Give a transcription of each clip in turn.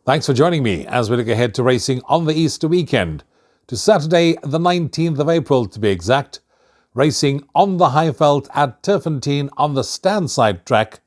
Thanks for joining me as we look ahead to racing on the Easter weekend, to Saturday the 19th of April to be exact, racing on the Highveld at Turffontein on the Standside track.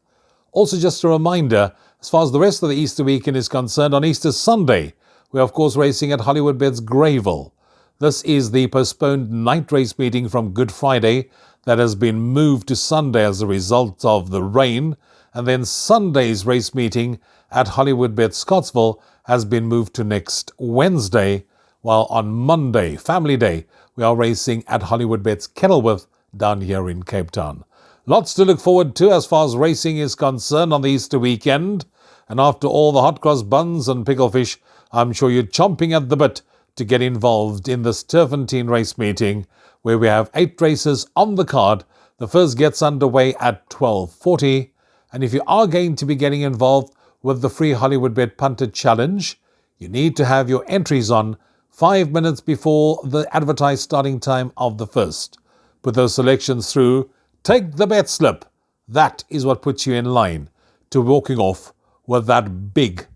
Also just a reminder, as far as the rest of the Easter weekend is concerned, on Easter Sunday, we are of course racing at Hollywoodbets Greyville. This is the postponed night race meeting from Good Friday that has been moved to Sunday as a result of the rain, and then Sunday's race meeting at Hollywoodbets Scottsville has been moved to next Wednesday, while on Monday, Family Day, we are racing at Hollywoodbets Kenilworth down here in Cape Town. Lots to look forward to as far as racing is concerned on the Easter weekend, and after all the hot cross buns and picklefish, I'm sure you're chomping at the bit to get involved in this Turffontein race meeting, where we have 8 races on the card. The first gets underway at 12:40, and if you are going to be getting involved with the free Hollywoodbet Punter Challenge, you need to have your entries on 5 minutes before the advertised starting time of the first. Put those selections through, take the bet slip. That is what puts you in line to walking off with that big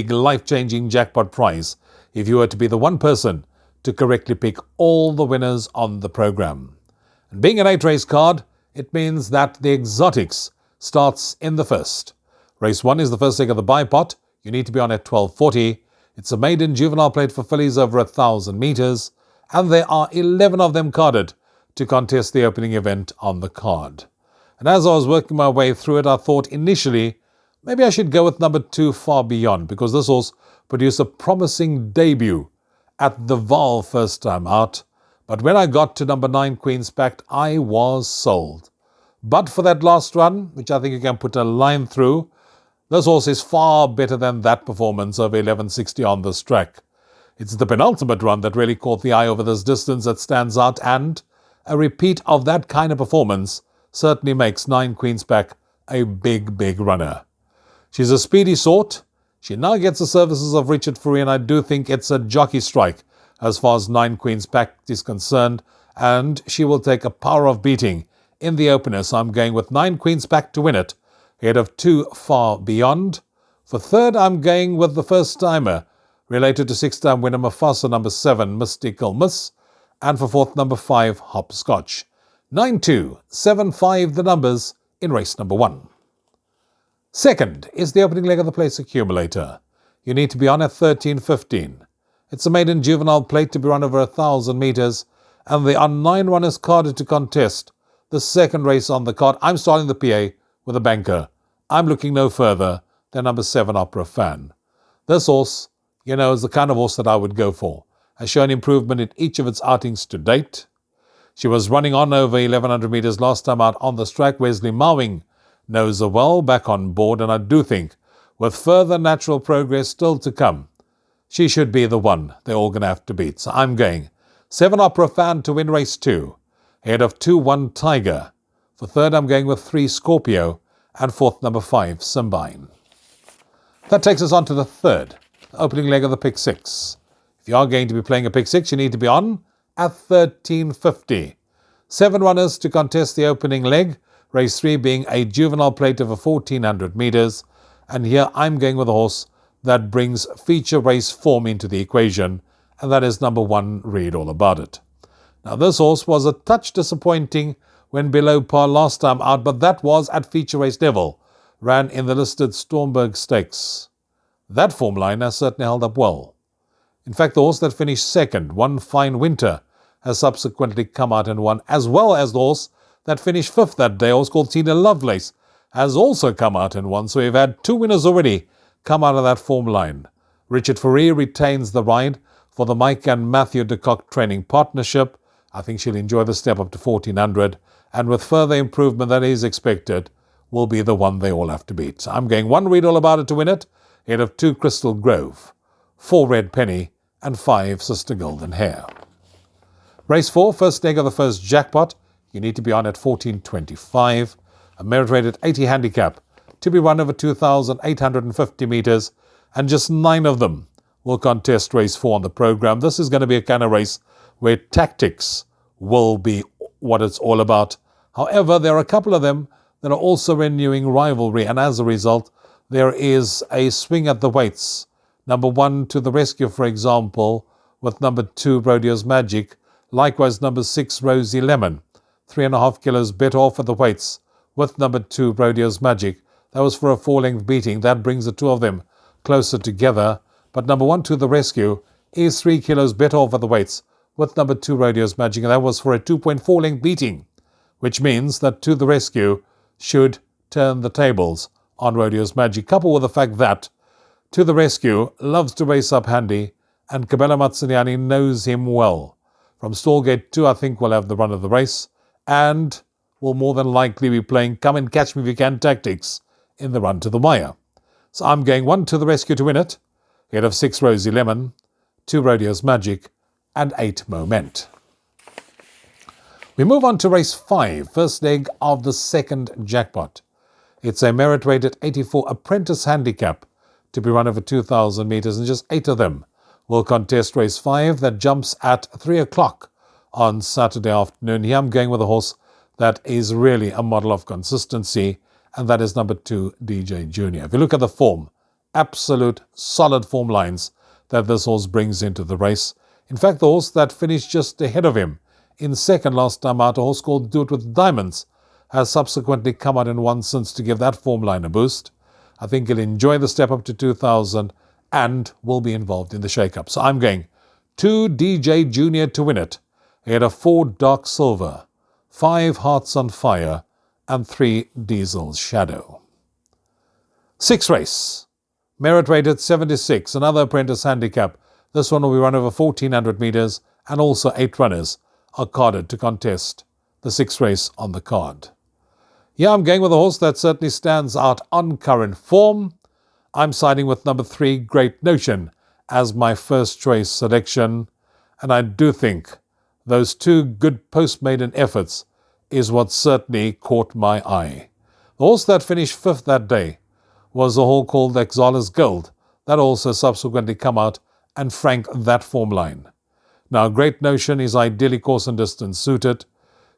life-changing jackpot prize if you were to be the one person to correctly pick all the winners on the program. And being an 8-race card, it means that the exotics starts in the first. Race 1 is the first leg of the bipot. You need to be on at 12:40. It's a maiden juvenile plate for fillies over 1,000 metres, and there are 11 of them carded to contest the opening event on the card. And as I was working my way through it, I thought initially maybe I should go with number 2, Far Beyond, because this horse produced a promising debut at the Vaal first time out. But when I got to number 9, Queen's Pact, I was sold. But for that last run, which I think you can put a line through, this horse is far better than that performance of 1160 on this track. It's the penultimate run that really caught the eye over this distance that stands out, and a repeat of that kind of performance certainly makes 9 Queen's Pact a big runner. She's a speedy sort. She now gets the services of Richard Fourie, and I do think it's a jockey strike as far as 9 Queen's Pact is concerned, and she will take a power of beating in the opener. So I'm going with 9 Queen's Pact to win it, ahead of 2 Far Beyond. For third, I'm going with the first-timer, related to 6-time winner Mufasa, number 7, Mystical Miss, and for fourth, number 5, Hopscotch. 9-2-7-5 the numbers in race number 1. Second is the opening leg of the place accumulator. You need to be on at 13:15. It's a maiden juvenile plate to be run over 1,000 metres, and there are 9 runners carded to contest the second race on the card. I'm starting the PA with a banker. I'm looking no further than number 7, Opera Fan. This horse, is the kind of horse that I would go for. Has shown improvement in each of its outings to date. She was running on over 1,100 metres last time out on this track. Wesley Mowing knows her well, back on board, and I do think with further natural progress still to come, she should be the one they're all going to have to beat. So I'm going 7 Opera Fan to win race 2, ahead of 2-1 Tiger. For third, I'm going with 3 Scorpio, and fourth, number 5 Symbine. That takes us on to the third, the opening leg of the pick 6. If you are going to be playing a pick 6, you need to be on at 13:50. 7 runners to contest the opening leg, race 3 being a juvenile plate over 1,400 metres, and here I'm going with a horse that brings feature race form into the equation, and that is number 1, Read All About It. Now this horse was a touch disappointing when below par last time out, but that was at feature race level, ran in the listed Stormberg Stakes. That form line has certainly held up well. In fact, the horse that finished second, One Fine Winter, has subsequently come out and won, as well as the horse that finished 5th that day, a horse called Tina Lovelace, has also come out and won. So we've had 2 winners already come out of that form line. Richard Fourie retains the ride for the Mike and Matthew de Kock training partnership. I think she'll enjoy the step up to 1,400, and with further improvement that is expected, will be the one they all have to beat. So I'm going 1 Read All About It to win it, ahead of 2 Crystal Grove, 4 Red Penny, and 5 Sister Golden Hair. Race 4, first leg of the first jackpot. You need to be on at 14:25, a merit-rated 80 handicap to be run over 2,850 metres, and just 9 of them will contest race 4 on the programme. This is going to be a kind of race where tactics will be what it's all about. However, there are a couple of them that are also renewing rivalry, and as a result, there is a swing at the weights. Number 1 to the rescue, for example, with number 2, Rodeo's Magic. Likewise, number 6, Rosie Lemon. 3.5 kilos bet off at the weights with number 2, Rodeo's Magic. That was for a 4-length beating. That brings the two of them closer together. But number 1 to the rescue is 3 kilos bet off at the weights with number 2, Rodeo's Magic. And that was for a 2.4-length beating, which means that to the rescue should turn the tables on Rodeo's Magic, coupled with the fact that to the rescue loves to race up handy, and Cabela Mazziniani knows him well. From Stallgate 2, I think we'll have the run of the race, and will more than likely be playing come and catch me if you can tactics in the run to the wire. So I'm going 1 to the rescue to win it, ahead of 6, Rosie Lemon, 2, Rodeo's Magic, and 8, Moment. We move on to race 5, first leg of the second jackpot. It's a merit-rated 84 apprentice handicap to be run over 2,000 metres, and just 8 of them will contest race 5 that jumps at 3 o'clock on Saturday afternoon. Here I'm going with a horse that is really a model of consistency, and that is number 2, DJ Junior. If you look at the form, absolute solid form lines that this horse brings into the race. In fact, the horse that finished just ahead of him in second last time out, a horse called Do It With Diamonds, has subsequently come out and won since to give that form line a boost. I think he'll enjoy the step up to 2,000 and will be involved in the shake-up. So I'm going 2, DJ Junior to win it, ahead of 4, Dark Silver, 5, Hearts on Fire, and 3, Diesel's Shadow. 6th race, merit-rated 76, another apprentice handicap. This one will be run over 1,400 metres, and also 8 runners are carded to contest the 6th race on the card. Yeah, I'm going with a horse that certainly stands out on current form. I'm siding with number 3, Great Notion, as my first choice selection. And I do think those 2 good post-maiden efforts is what certainly caught my eye. The horse that finished 5th that day was a horse called Exalus Gold, that also subsequently come out and frank that form line. Now, Great Notion is ideally course and distance suited.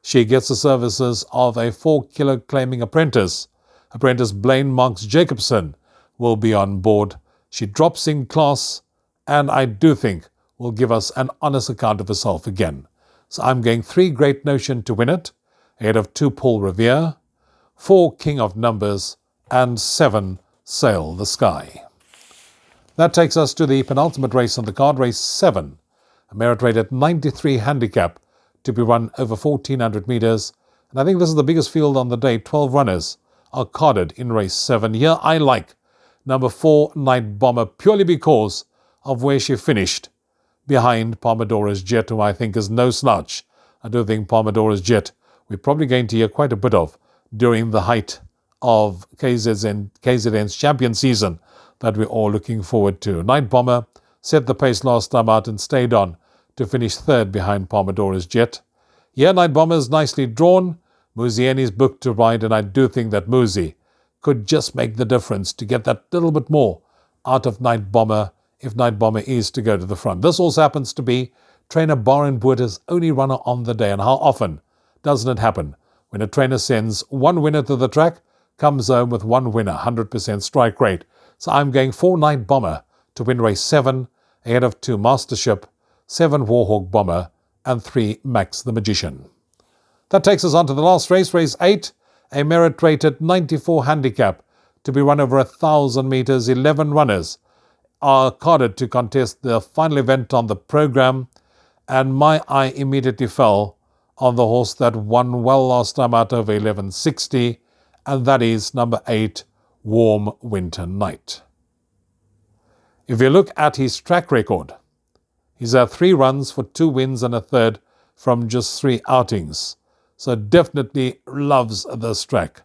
She gets the services of a 4-kilo claiming apprentice. Apprentice Blaine Marks Jacobson will be on board. She drops in class, and I do think will give us an honest account of herself again. So I'm going 3, Great Notion to win it, ahead of 2, Paul Revere, 4, King of Numbers, and 7, Sail the Sky. That takes us to the penultimate race on the card, race 7, a merit-rated 93 handicap to be run over 1,400 metres. And I think this is the biggest field on the day. 12 runners are carded in race 7. Here I like number 4, Night Bomber, purely because of where she finished behind Palmadora's Jet, who I think is no slouch. I do think Palmadora's Jet we're probably going to hear quite a bit of during the height of KZN's champion season that we're all looking forward to. Night Bomber set the pace last time out and stayed on to finish 3rd behind Palmadora's Jet. Here, Night Bomber is nicely drawn. Muzieni's booked to ride, and I do think that Muzi could just make the difference to get that little bit more out of Night Bomber if Night Bomber is to go to the front. This also happens to be trainer Baron Boerter's only runner on the day, and how often doesn't it happen when a trainer sends 1 winner to the track, comes home with 1 winner, 100% strike rate. So I'm going 4, Night Bomber to win race 7, ahead of 2, Mastership, 7, Warhawk Bomber, and 3, Max the Magician. That takes us on to the last race, race 8, a merit-rated 94 handicap to be run over 1,000 metres. 11 runners are carded to contest the final event on the programme, and my eye immediately fell on the horse that won well last time out over 1160, and that is number 8, Warm Winter Night. If you look at his track record, he's had 3 runs for 2 wins and a third from just 3 outings. So definitely loves this track.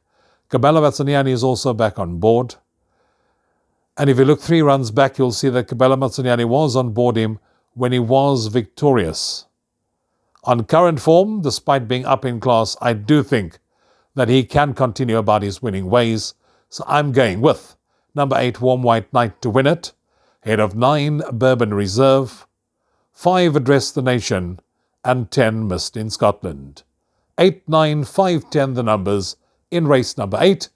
Cabela Mazziniani is also back on board. And if you look 3 runs back, you'll see that Cabela Mazziniani was on board him when he was victorious. On current form, despite being up in class, I do think that he can continue about his winning ways. So I'm going with number 8, Warm White Night to win it, ahead of 9, Bourbon Reserve, 5, Address the Nation, and 10, Mist in Scotland. 8, 9, 5, 10 the numbers in race number 8.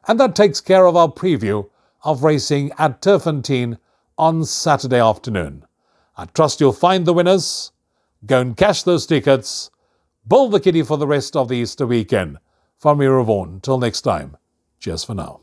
And that takes care of our preview of racing at Turffontein on Saturday afternoon. I trust you'll find the winners. Go and cash those tickets. Build the kitty for the rest of the Easter weekend. From me, Rouvaun. Till next time. Cheers for now.